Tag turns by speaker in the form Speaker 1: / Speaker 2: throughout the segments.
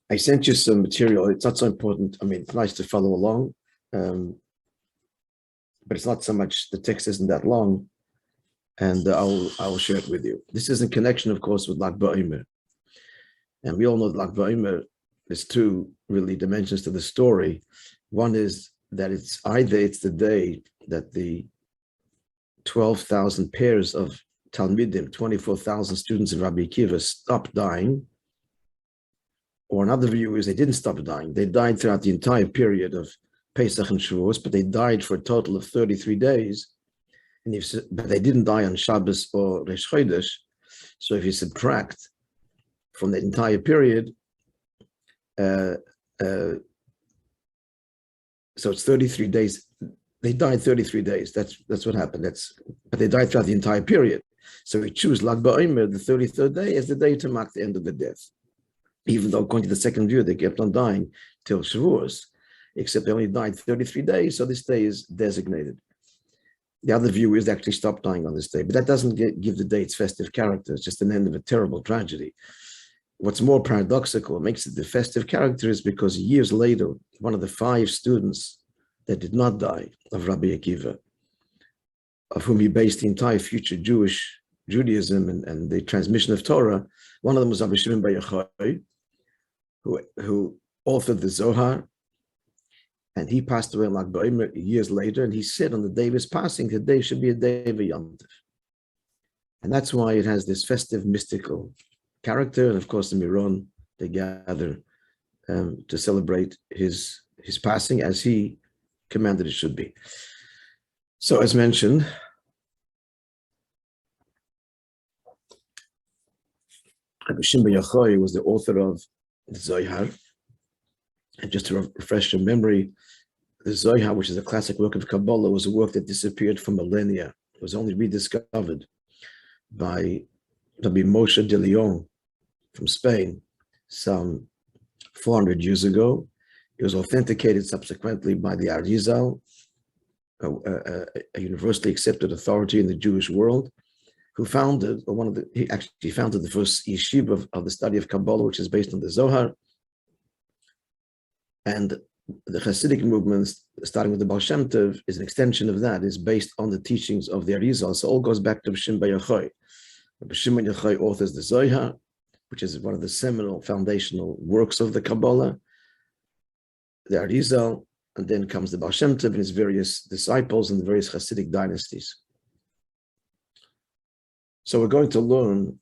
Speaker 1: I sent you some material. It's not so important. I mean, it's nice to follow along, but it's not so much, the text isn't that long, and I will share it with you. This is in connection, of course, with Lag BaOmer. And we all know that Lag BaOmer, there's two really dimensions to the story. One is that it's the day that the 12,000 pairs of Talmudim, 24,000 students in Rabbi Akiva stopped dying. Or another view is they didn't stop dying. They died throughout the entire period of Pesach and Shavuos, but they died for a total of 33 days. But they didn't die on Shabbos or Rosh Chodesh. So if you subtract from the entire period, so it's 33 days. They died 33 days. That's what happened. But they died throughout the entire period. So we choose Lag BaOmer, the 33rd day, as the day to mark the end of the death. Even though according to the second view, they kept on dying till Shavuos, except they only died 33 days, so this day is designated. The other view is they actually stopped dying on this day, but that doesn't give the day its festive character. It's just an end of a terrible tragedy. What's more paradoxical, makes it the festive character, is because years later, one of the 5 students that did not die of Rabbi Akiva, of whom he based the entire future Judaism and the transmission of Torah, one of them was Rabbi Shimon Bar Yochai, who authored the Zohar, and he passed away in Lag BaOmer years later, and he said on the day of his passing, today should be a day of a Yom Tov. And that's why it has this festive, mystical character, and of course the Miron, they gather to celebrate his passing as he commanded it should be. So as mentioned, Rabbi Shimon Bar Yochai was the author of the Zohar. And just to refresh your memory, the Zohar, which is a classic work of Kabbalah, was a work that disappeared for millennia. It was only rediscovered by Rabbi Moishe de Leon from Spain some 400 years ago. It was authenticated subsequently by the Arizal, a universally accepted authority in the Jewish world, who founded, he actually founded the first yeshiva of the study of Kabbalah, which is based on the Zohar. And the Hasidic movements, starting with the Baal Shem Tov, is an extension of that, is based on the teachings of the Arizal. So all goes back to Rabbi Shimon Bar Yochai. Rabbi Shimon Bar Yochai authors the Zohar, which is one of the seminal foundational works of the Kabbalah, the Arizal, and then comes the Baal Shem Tov and his various disciples and the various Hasidic dynasties. So we're going to learn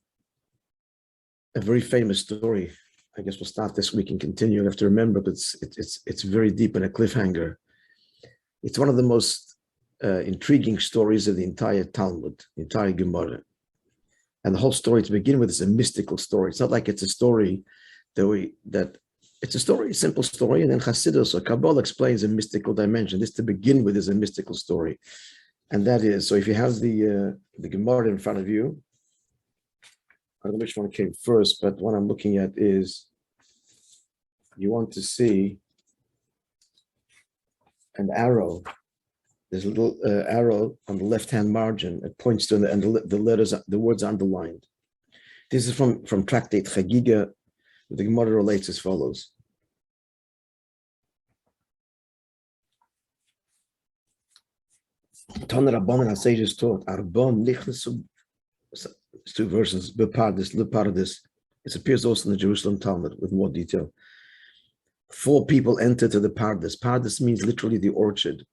Speaker 1: a very famous story. I guess we'll start this week and continue. You have to remember, but it's very deep in a cliffhanger. It's one of the most intriguing stories of the entire Talmud, the entire Gemara. And the whole story to begin with is a mystical story. It's not like it's a story it's a story, a simple story, and then Hasidus or Kabbalah explains a mystical dimension. This to begin with is a mystical story. And that is, so if you have the Gemara in front of you, I don't know which one came first, but what I'm looking at is, you want to see an arrow. There's a little arrow on the left-hand margin. It points to, and the letters, the words underlined. This is from Tractate Chagiga. The Gemara relates as follows. Ton Rabbanan HaSages taught, Arbon Nichnasu, 2 verses, Bepardis, Lepardis. It appears also in the Jerusalem Talmud with more detail. 4 people entered to the Pardes. Pardes means literally the orchard.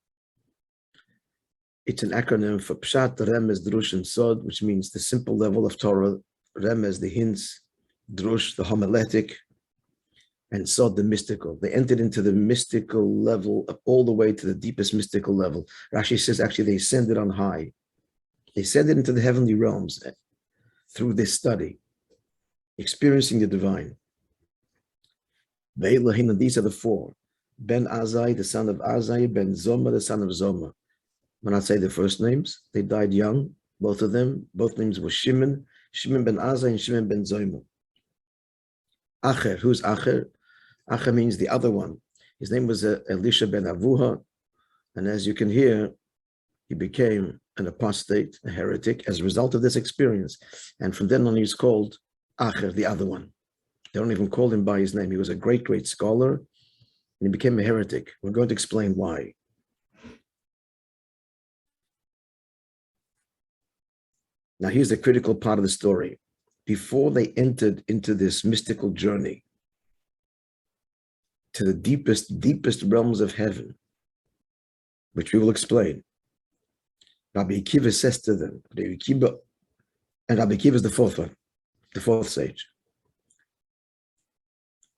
Speaker 1: It's an acronym for Pshat, Remez, Drush, and Sod, which means the simple level of Torah, Remez, the hints, Drush, the homiletic, and Sod, the mystical. They entered into the mystical level, all the way to the deepest mystical level. Rashi says actually they ascended on high. They ascended into the heavenly realms through this study, experiencing the divine. These are the 4. Ben Azai, the son of Azai, Ben Zoma, the son of Zoma. When I say the first names, they died young, both of them. Both names were Shimon ben Azai and Shimon ben Zoma. Acher, who's Acher? Acher means the other one. His name was Elisha ben Avuha, and as you can hear, he became an apostate, a heretic, as a result of this experience. And from then on, he's called Acher, the other one. They don't even call him by his name. He was a great, great scholar, and he became a heretic. We're going to explain why. Now, here's the critical part of the story. Before they entered into this mystical journey to the deepest, deepest realms of heaven, which we will explain, Rabbi Akiva says to them, and Rabbi Akiva is the fourth one, the fourth sage.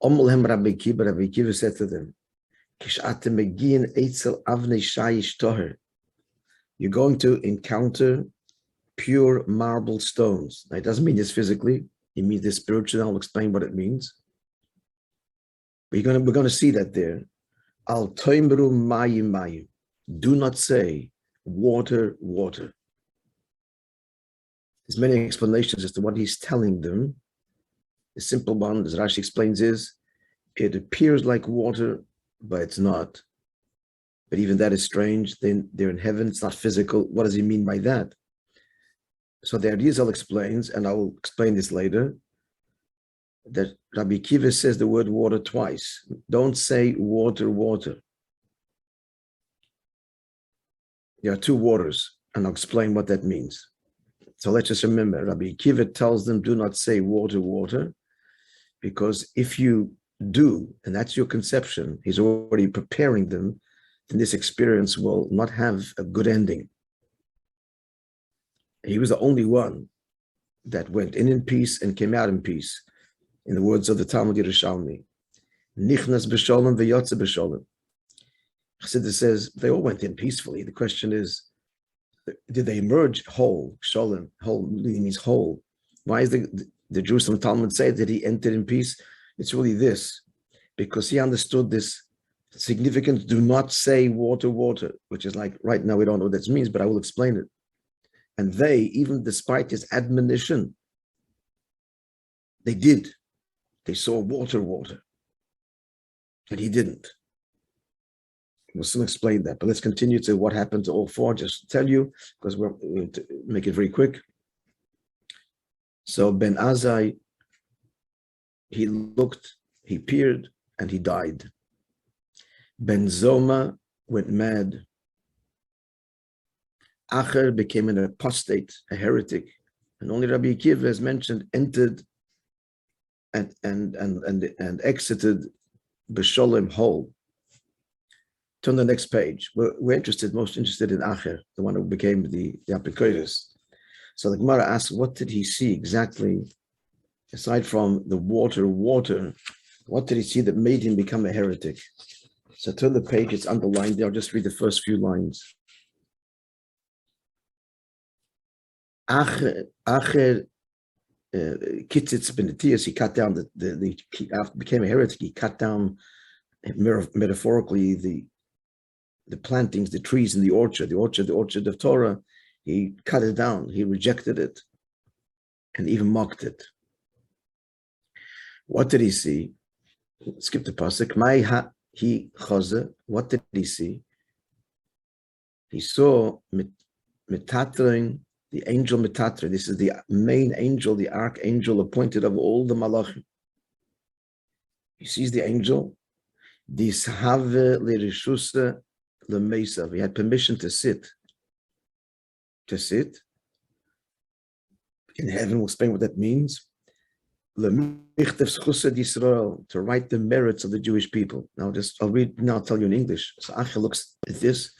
Speaker 1: Rabbi Akiva said to them, you're going to encounter pure marble stones. Now, it doesn't mean this physically, it means this spiritually. I'll explain what it means. But we're going to see that there. Al toimru mayim mayim. Do not say water, water. There's many explanations as to what he's telling them. The simple one, as Rashi explains, is it appears like water, but it's not. But even that is strange. They're in heaven, it's not physical. What does he mean by that? So the Arizal explains, and I will explain this later, that Rabbi Akiva says the word water twice. Don't say water, water. There are two waters, and I'll explain what that means. So let's just remember, Rabbi Akiva tells them, do not say water, water, because if you do, and that's your conception, he's already preparing them, then this experience will not have a good ending. He was the only one that went in peace and came out in peace. In the words of the Talmud Yerushalmi, Nichnas b'sholem v'yotze b'sholem. Chassidus says they all went in peacefully. The question is, did they emerge whole? Sholem, whole means whole. Why is the Jerusalem Talmud say that he entered in peace? It's really this, because he understood this significance. Do not say water, water, which is like right now we don't know what that means, but I will explain it. And they, even despite his admonition, they did. They saw water, water. And he didn't. We'll soon explain that. But let's continue to what happened to all four. Just to tell you, because we're going to make it very quick. So Ben Azai, he looked, he peered, and he died. Ben Zoma went mad. Acher became an apostate, a heretic, and only Rabbi Akiva, as mentioned, entered and exited b'sholem whole. Turn the next page. We're most interested in Acher, the one who became the Apikoros. So the Gemara asks, what did he see exactly, aside from the water, what did he see that made him become a heretic? So turn the page, it's underlined there. I'll just read the first few lines. Acher Kitzitz Benetias, he cut down after became a heretic, he cut down metaphorically the plantings, the trees in the orchard of Torah. He cut it down, he rejected it, and even mocked it. What did he see? Skip the pasuk. What did he see? He saw metatrin, the angel Metatrin. This is the main angel, the archangel appointed of all the malachim. He sees the angel. He had permission to sit. In heaven, we'll explain what that means. To write the merits of the Jewish people. Now, I'll tell you in English. So Acher looks at this,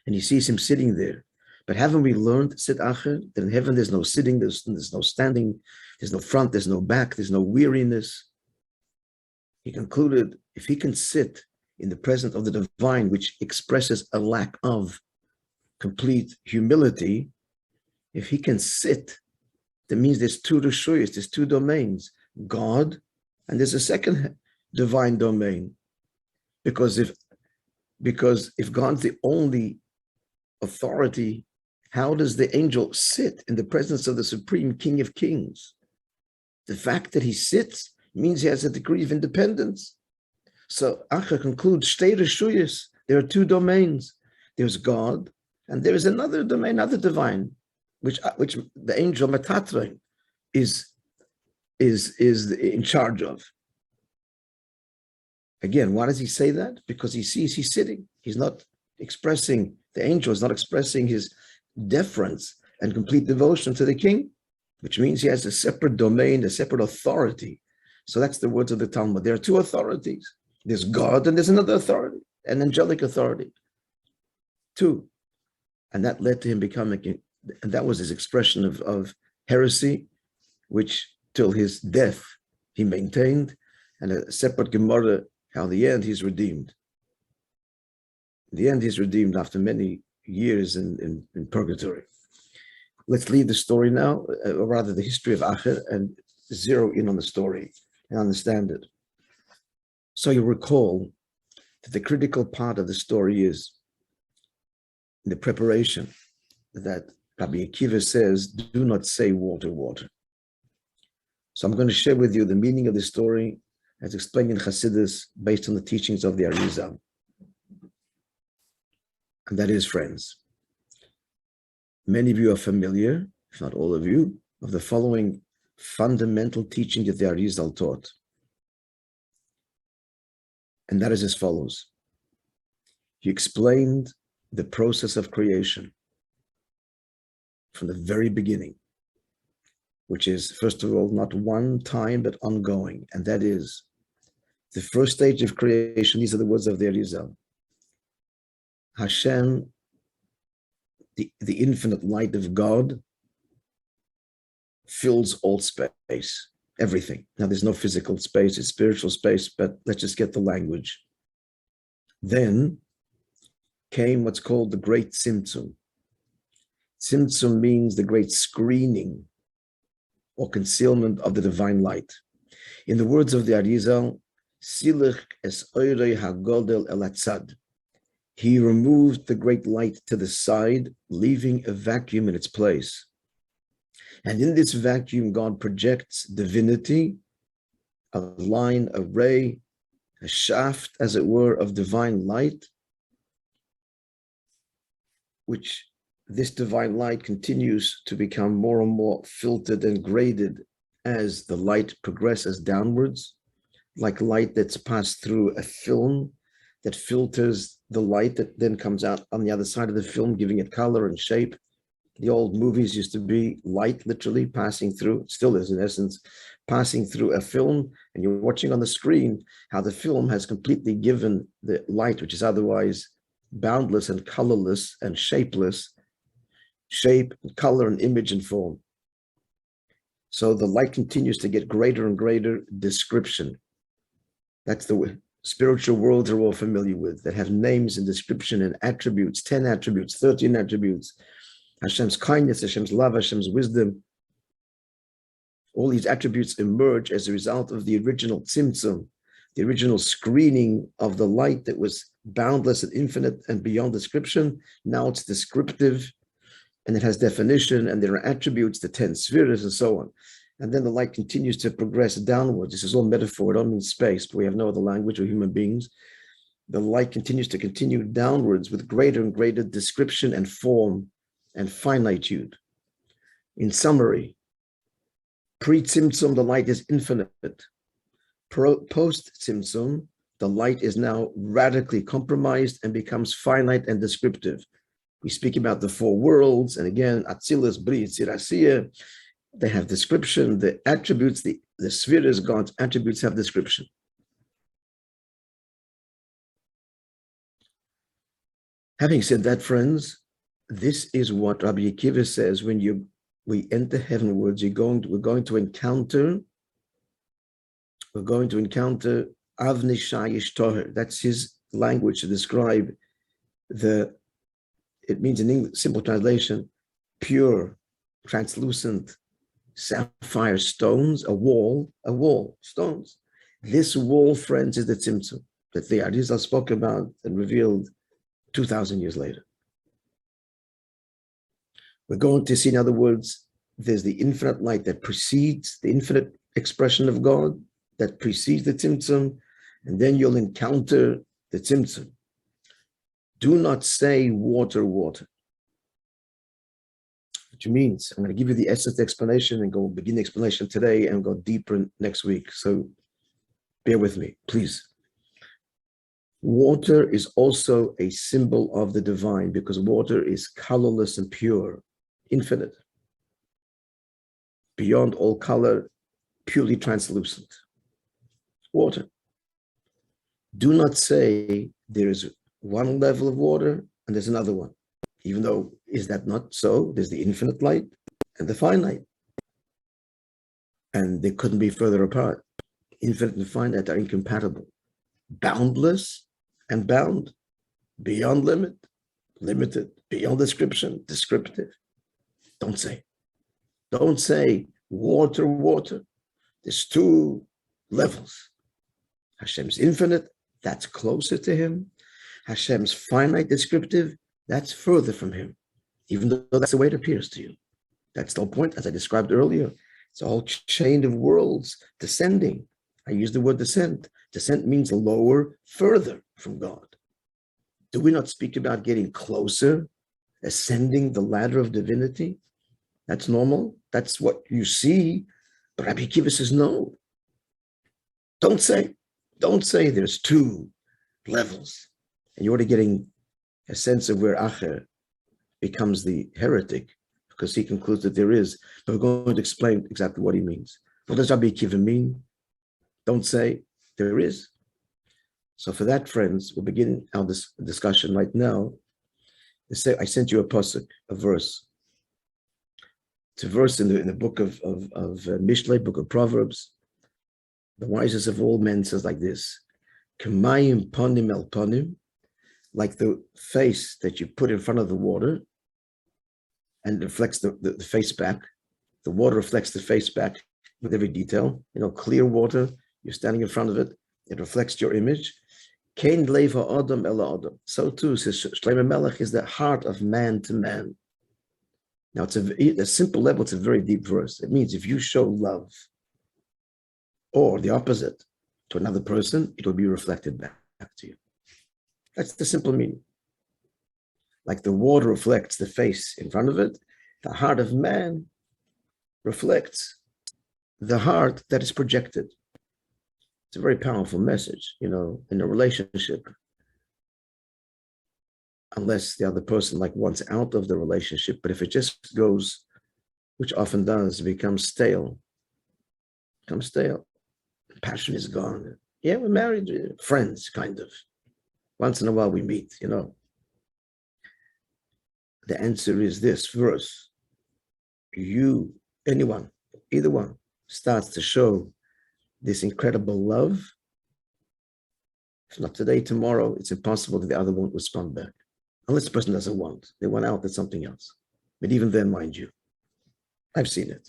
Speaker 1: and he sees him sitting there. But haven't we learned, sit Acher, that in heaven there's no sitting, there's no standing, there's no front, there's no back, there's no weariness. He concluded, if he can sit in the presence of the divine, which expresses a lack of complete humility, if he can sit, that means there's two reshuyos, there's two domains, God, and there's a second divine domain. Because if God's the only authority, how does the angel sit in the presence of the Supreme King of Kings? The fact that he sits means he has a degree of independence. So Acher concludes, Shtei Reshuyos, there are two domains. There's God, and there is another domain, another divine, which the angel Metatron is in charge of. Again, why does he say that? Because he sees he's sitting. He's not expressing, the angel is not expressing his deference and complete devotion to the king, which means he has a separate domain, a separate authority. So that's the words of the Talmud. There are two authorities. There's God and there's another authority, an angelic authority. Two. And that led to him becoming, and that was his expression of heresy, which till his death he maintained, and a separate Gemara, how in the end he's redeemed. In the end he's redeemed after many years in purgatory. Let's leave the story now, or rather the history of Acher, and zero in on the story and understand it. So you recall that the critical part of the story is the preparation that Rabbi Akiva says, do not say water, water. So I'm going to share with you the meaning of the story as explained in Chassidus based on the teachings of the Arizal. And that is, friends, many of you are familiar, if not all of you, of the following fundamental teaching that the Arizal taught. And that is as follows. He explained the process of creation from the very beginning, which is, first of all, not one time, but ongoing. And that is the first stage of creation. These are the words of the Arizal. Hashem, the infinite light of God, fills all space, everything. Now, there's no physical space, it's spiritual space, but let's just get the language. Then came what's called the Great Symptom. Symptom means the great screening or concealment of the divine light. In the words of the Arizal, Silach es oirei hagodel el hatzad. He removed the great light to the side, leaving a vacuum in its place. And in this vacuum, God projects divinity, a line, a ray, a shaft, as it were, of divine light, which this divine light continues to become more and more filtered and graded as the light progresses downwards, like light that's passed through a film that filters the light that then comes out on the other side of the film, giving it color and shape. The old movies used to be light literally passing through, still is in essence, passing through a film, and you're watching on the screen how the film has completely given the light, which is otherwise boundless and colorless and shapeless, shape, color, and image and form. So the light continues to get greater and greater description. That's the spiritual worlds are all familiar with, that have names and description and attributes, 10 attributes, 13 attributes, Hashem's kindness, Hashem's love, Hashem's wisdom. All these attributes emerge as a result of the original tzimtzum, the original screening of the light that was boundless and infinite and beyond description. Now it's descriptive and it has definition, and there are attributes, the 10 spheres and so on. And then the light continues to progress downwards. This is all metaphor, it don't mean space, but we have no other language, we're human beings. The light continues to continue downwards with greater and greater description and form and finitude. In summary, pre-tzimtzum, the light is infinite. Post-tzimtzum, the light is now radically compromised and becomes finite and descriptive. We speak about the four worlds, and again, Atzilus, Bri, Yitzir, Asiyah, they have description, the attributes, the spheres, God's attributes have description. Having said that, friends, this is what Rabbi Akiva says when we enter heavenwards. We're going to encounter Avni Shayish Toher. That's his language to describe it means in English, simple translation, pure, translucent, sapphire stones, a wall, stones. This wall, friends, is the Tzimtzum that the Arizal spoke about and revealed 2,000 years later. We're going to see, in other words, there's the infinite light that precedes the infinite expression of God, that precedes the Tzimtzum, and then you'll encounter the Tzimtzum. Do not say water, water. Which means, I'm going to give you the essence of the explanation and begin the explanation today and go deeper next week. So bear with me, please. Water is also a symbol of the divine because water is colorless and pure, infinite, beyond all color, purely translucent. Water. Do not say there is one level of water and there's another one, even though is that not so? There's the infinite light and the finite, and they couldn't be further apart. Infinite and finite are incompatible. Boundless and bound, beyond limit, limited, beyond description, descriptive. Don't say. Don't say water, water. There's two levels. Hashem's infinite, that's closer to him. Hashem's finite, descriptive, that's further from him, even though that's the way it appears to you. That's the whole point, as I described earlier. It's a whole chain of worlds descending. I use the word descent. Descent means lower, further from God. Do we not speak about getting closer, ascending the ladder of divinity? That's normal. That's what you see. But Rabbi Akiva says, no. Don't say there's two levels. And you're already getting a sense of where Acher becomes the heretic because he concludes that there is. But we're going to explain exactly what he means. What does Rabbi Akiva mean? Don't say there is. So for that, friends, we'll begin our discussion right now. I sent you a pasuk, a verse. It's a verse in the book of Mishlei, book of Proverbs. The wisest of all men says like this: K'mayim panim el panim, like the face that you put in front of the water and reflects the face back. The water reflects the face back with every detail. Clear water, you're standing in front of it, it reflects your image. Kain leiv ha'adam el ha'adam. So too, says Shlomo Melech, is the heart of man to man. Now, it's a simple level, it's a very deep verse. It means if you show love, or the opposite, to another person, it will be reflected back to you. That's the simple meaning. Like the water reflects the face in front of it, the heart of man reflects the heart that is projected. It's a very powerful message, in a relationship. Unless the other person wants out of the relationship, but if it just goes, which often does, it becomes stale. Passion is gone. Yeah, we're married, friends, kind of. Once in a while we meet, The answer is this verse. Anyone, either one, starts to show this incredible love. If not today, tomorrow, it's impossible that the other won't respond back. Unless the person doesn't want. They want out, that's something else. But even then, mind you, I've seen it.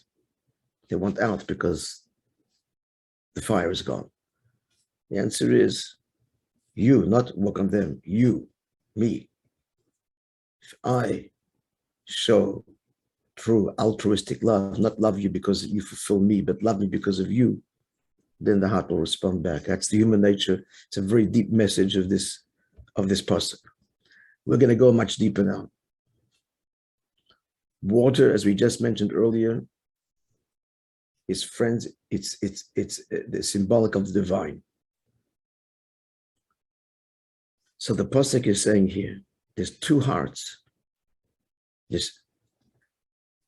Speaker 1: They want out because the fire is gone. The answer is you, not work on them, you, me. If I show true altruistic love, not love you because you fulfill me, but love me because of you, then the heart will respond back. That's the human nature. It's a very deep message of this pasuk. We're going to go much deeper now. Water, as we just mentioned earlier, is friends. It's the symbolic of the divine. So the pasuk is saying here, there's two hearts.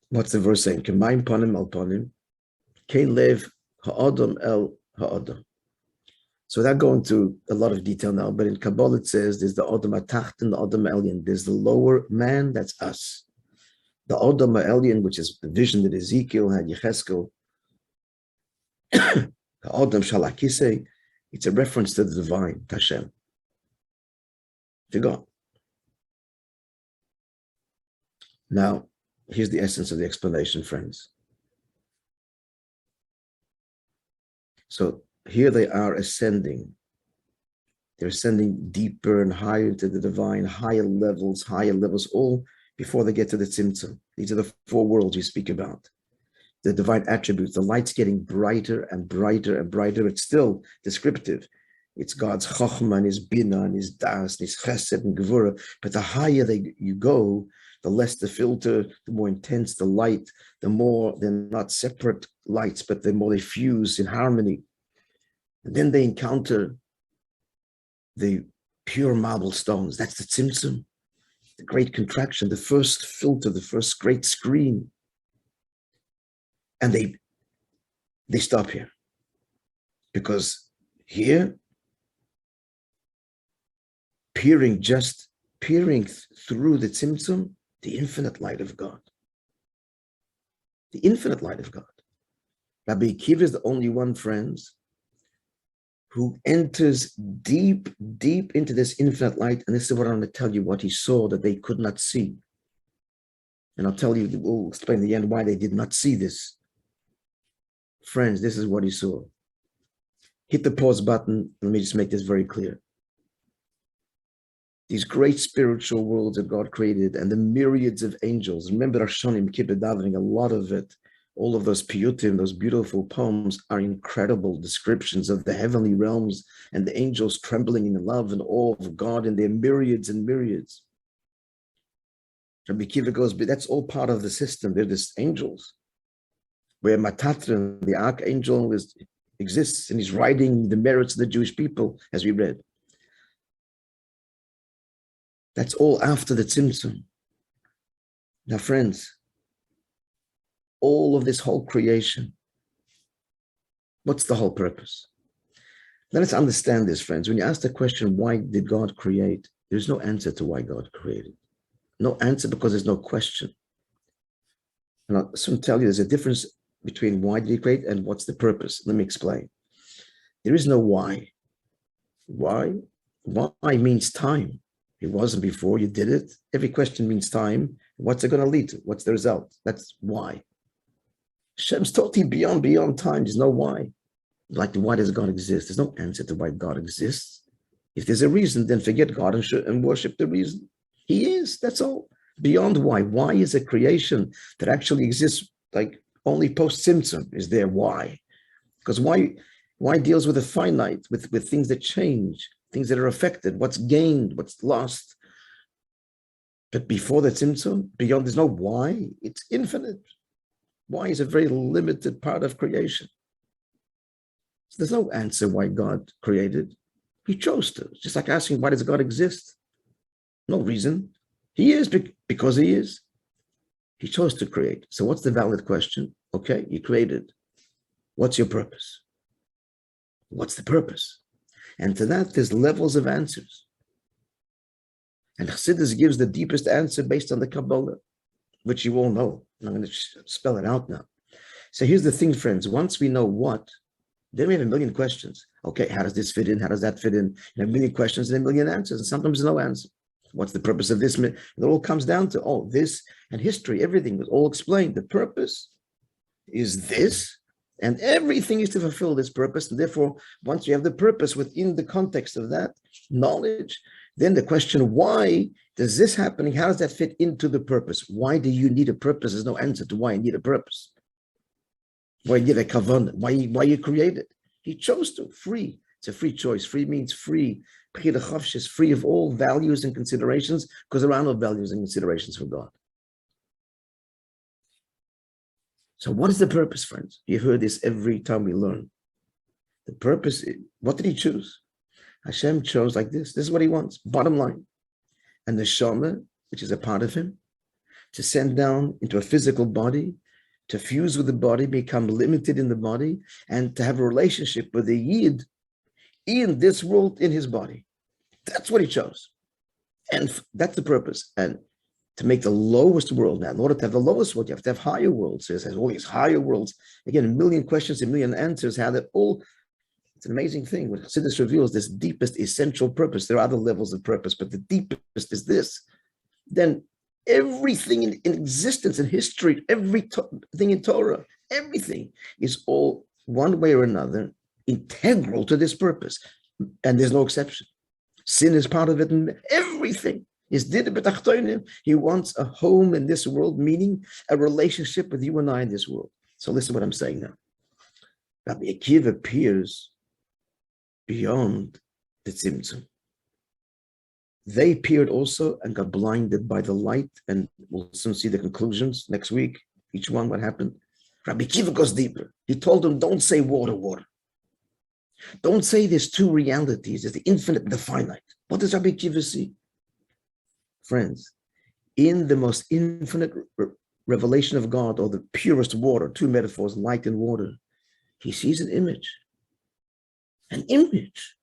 Speaker 1: What's the verse saying? K'mayim panim al panim, kein lev ha'adam el ha'adam. So without going to a lot of detail now, but in Kabbalah it says there's the Adam HaTacht and the Adam HaElyon. There's the lower man, that's us. The Adam HaElyon, which is the vision that Ezekiel had, Yecheskel, the Adam Shalakise, it's a reference to the divine, Hashem, to God. Now, here's the essence of the explanation, friends. So here they are ascending. They're ascending deeper and higher into the divine, higher levels, all before they get to the Symptom. These are the four worlds we speak about. The divine attributes, the light's getting brighter and brighter and brighter. It's still descriptive. It's God's Chochmah and His Binah and His Das and His Chesed and Gevurah. But the higher you go, the less the filter, the more intense the light, the more they're not separate lights, but the more they fuse in harmony. And then they encounter the pure marble stones. That's the Tzimtzum, the great contraction, the first filter, the first great screen. And they stop here. Because here, peering through the Tzimtzum, the infinite light of God. The infinite light of God. Rabbi Akiva is the only one, friends, who enters deep, deep into this infinite light. And this is what I'm going to tell you, what he saw that they could not see. And I'll tell you, we'll explain at the end why they did not see this. Friends, this is what he saw. Hit the pause button. Let me just make this very clear. These great spiritual worlds that God created and the myriads of angels. Remember Hashonim, Kippur Davening, a lot of it, all of those piyutim, those beautiful poems are incredible descriptions of the heavenly realms and the angels trembling in love and awe of God and their myriads and myriads. Rabbi Akiva goes, but that's all part of the system. They're just angels. Where Matatron, the archangel, exists and he's writing the merits of the Jewish people, as we read. That's all after the Tzimtzum. Now, friends, all of this whole creation, what's the whole purpose? Let us understand this, friends. When you ask the question, why did God create? There's no answer to why God created. No answer because there's no question. And I'll soon tell you there's a difference between why did he create and what's the purpose. Let me explain. There is no why. Why? Why means time. It wasn't before, you did it. Every question means time. What's it going to lead to? What's the result? That's why. Hashem's totally beyond time. There's no why. Like, why does God exist? There's no answer to why God exists. If there's a reason, then forget God and worship the reason. He is, that's all. Beyond why. Why is a creation that actually exists, like only post-Symptom is there. Why? Because why deals with the finite, with things that change, things that are affected, what's gained, what's lost. But before the Tzimtzum, beyond, there's no why. It's infinite. Why is a very limited part of creation. So there's no answer why God created. He chose to. It's just like asking, why does God exist? No reason. He is because he is. He chose to create. So what's the valid question? Okay, you created. What's your purpose? What's the purpose? And to that, there's levels of answers. And Chassidus gives the deepest answer based on the Kabbalah, which you all know. I'm going to spell it out now. So here's the thing, friends. Once we know what, then we have a million questions. Okay, how does this fit in? How does that fit in? And a million questions and a million answers. And sometimes no answer. What's the purpose of this? It all comes down to, this and history, everything was all explained. The purpose is this, and everything is to fulfill this purpose. And therefore, once you have the purpose within the context of that knowledge, then the question, why does this happening? How does that fit into the purpose? Why do you need a purpose? There's no answer to why you need a purpose. Why you need a kavanah? Why you created? He chose to. Free. It's a free choice. Free means free. Is free of all values and considerations, because there are no values and considerations for God. So what is the purpose, friends? You heard this every time we learn. The purpose, what did he choose? Hashem chose like this. This is what he wants, bottom line. And the neshama, which is a part of him, to send down into a physical body, to fuse with the body, become limited in the body, and to have a relationship with the Yid in this world, in his body. That's what he chose. And that's the purpose. And to make the lowest world, now in order to have the lowest world, you have to have higher worlds. So it has all these higher worlds. Again, a million questions, a million answers, how that all, it's an amazing thing. What Chassidus reveals, this deepest essential purpose. There are other levels of purpose, but the deepest is this. Then everything in existence and history, everything in Torah, everything is all one way or another integral to this purpose. And there's no exception. Sin is part of it, and everything is did b'tachtonim. He wants a home in this world, meaning a relationship with you and I in this world. So listen to what I'm saying now. Rabbi Akiva appears beyond the Tzimtzum. They peered also and got blinded by the light, and we'll soon see the conclusions next week. Each one, what happened. Rabbi Akiva goes deeper. He told them, don't say water, water. Don't say there's two realities. There's the infinite and the finite. What does Rabbi Akiva see? Friends, in the most infinite revelation of God, or the purest water, two metaphors, light and water, he sees an image. An image.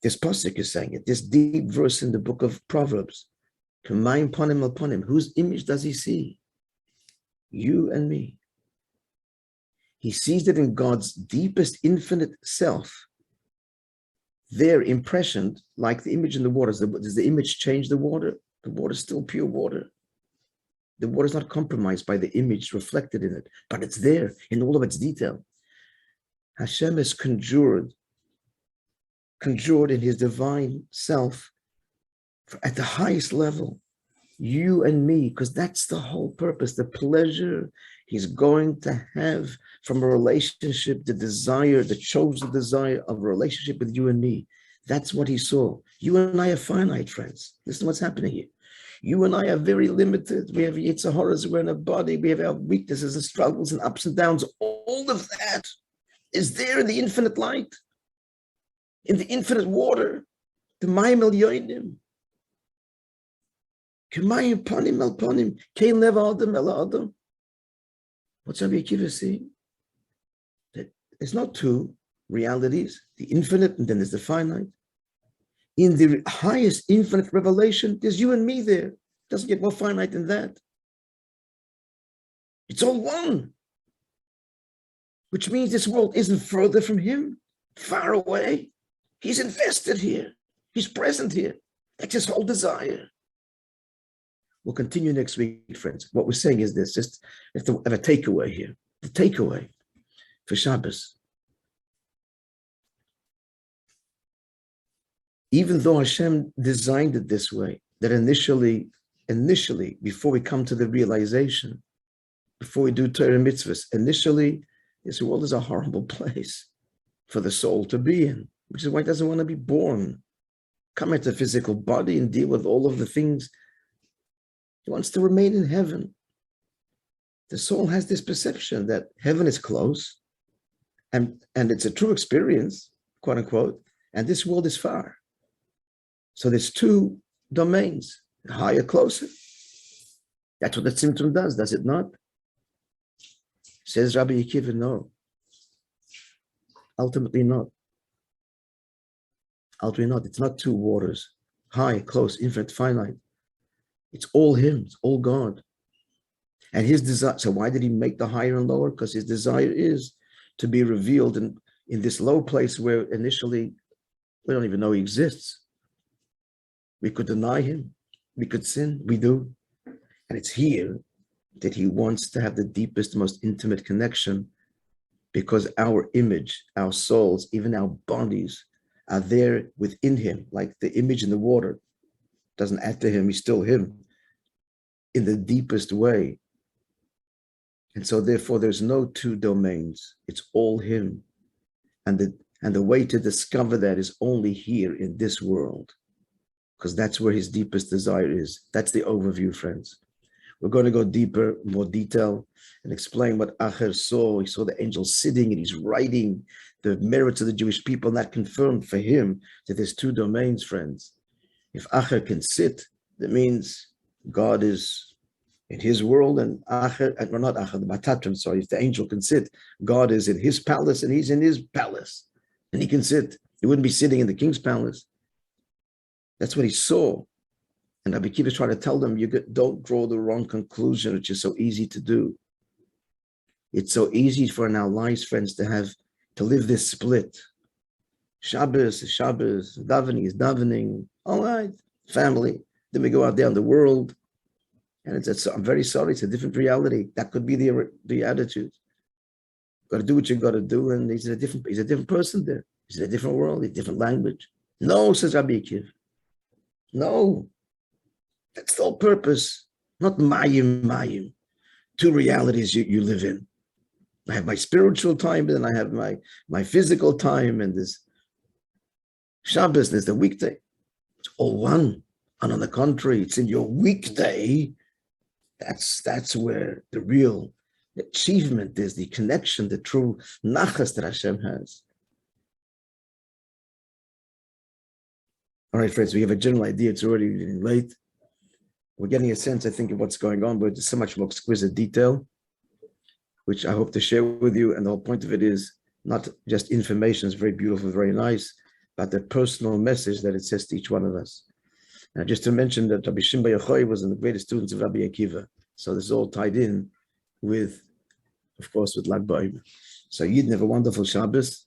Speaker 1: This pasuk is saying it, this deep verse in the book of Proverbs. Kamayim panim al panim. Whose image does he see? You and me. He sees it in God's deepest infinite self. Their impression, like the image in the water, does the image change the water? The water is still pure water. The water is not compromised by the image reflected in it, but it's there in all of its detail. Hashem is conjured in his divine self at the highest level, you and me, because that's the whole purpose, the pleasure he's going to have from a relationship, the desire, the chosen desire of a relationship with you and me. That's what he saw. You and I are finite, friends. Listen to what's happening here. You and I are very limited. We have Yetzer Haras, we're in a body, we have our weaknesses and struggles and ups and downs. All of that is there in the infinite light, in the infinite water, the Mayim El Yoinim. Kemayim Panim El Panim, Kein Lev Adam El Adam. What's Rabbi Akiva saying? That there's not two realities, the infinite and then there's the finite. In the highest infinite revelation, there's you and me there. Doesn't get more finite than that. It's all one. Which means this world isn't further from him, far away. He's invested here. He's present here. That's his whole desire. We'll continue next week, friends. What we're saying is this, just have to have a takeaway here. The takeaway for Shabbos. Even though Hashem designed it this way, that initially, before we come to the realization, before we do Torah mitzvahs, initially, this world is a horrible place for the soul to be in, which is why it doesn't want to be born, come into a physical body and deal with all of the things. He wants to remain in heaven. The soul has this perception that heaven is close, and it's a true experience, quote unquote, and this world is far. So there's two domains, higher, closer. That's what the symptom does it not? Says Rabbi Akiva, no. Ultimately not. Ultimately not. It's not two waters, high, close, infinite, finite. It's all him, it's all God. And his desire, so why did he make the higher and lower? Because his desire is to be revealed in this low place where initially we don't even know he exists. We could deny him, we could sin, we do. And it's here that he wants to have the deepest, most intimate connection, because our image, our souls, even our bodies are there within him, like the image in the water. Doesn't add to him, he's still him in the deepest way. And so therefore there's no two domains, it's all him. And the way to discover that is only here in this world, because that's where his deepest desire is. That's the overview, friends. We're going to go deeper, more detail, and explain what Acher saw. He saw the angel sitting and he's writing the merits of the Jewish people, and that confirmed for him that there's two domains, friends. If Acher can sit, that means God is in his world, and Acher, or not Acher, the Matatrim, sorry, if the angel can sit, God is in his palace and he's in his palace, and he can sit. He wouldn't be sitting in the king's palace. That's what he saw. And Rabbi Akiva is trying to tell them, don't draw the wrong conclusion, which is so easy to do. It's so easy for in our lives, friends, to live this split. Shabbos is Shabbos, davening is davening, all right, family. Then we go out there in the world, and I'm very sorry, it's a different reality. That could be the attitude. Got to do what you got to do, and he's a different person there. He's in a different world, a different language. No, says Rabbi Akiva. No, that's the whole purpose. Not mayim. Two realities you live in. I have my spiritual time, and then I have my physical time, and this Shabbos, there's the weekday. It's all one. And on the contrary, it's in your weekday. That's where the real achievement is, the connection, the true nachas that Hashem has. All right, friends, we have a general idea. It's already getting late. We're getting a sense, I think, of what's going on, but there's so much more exquisite detail, which I hope to share with you. And the whole point of it is not just information, it's very beautiful, very nice, but the personal message that it says to each one of us. Now, just to mention that Rabbi Shimba Yochai was one of the greatest students of Rabbi Akiva. So this is all tied in with, of course, with Lag BaOmer. So Yidden have a wonderful Shabbos.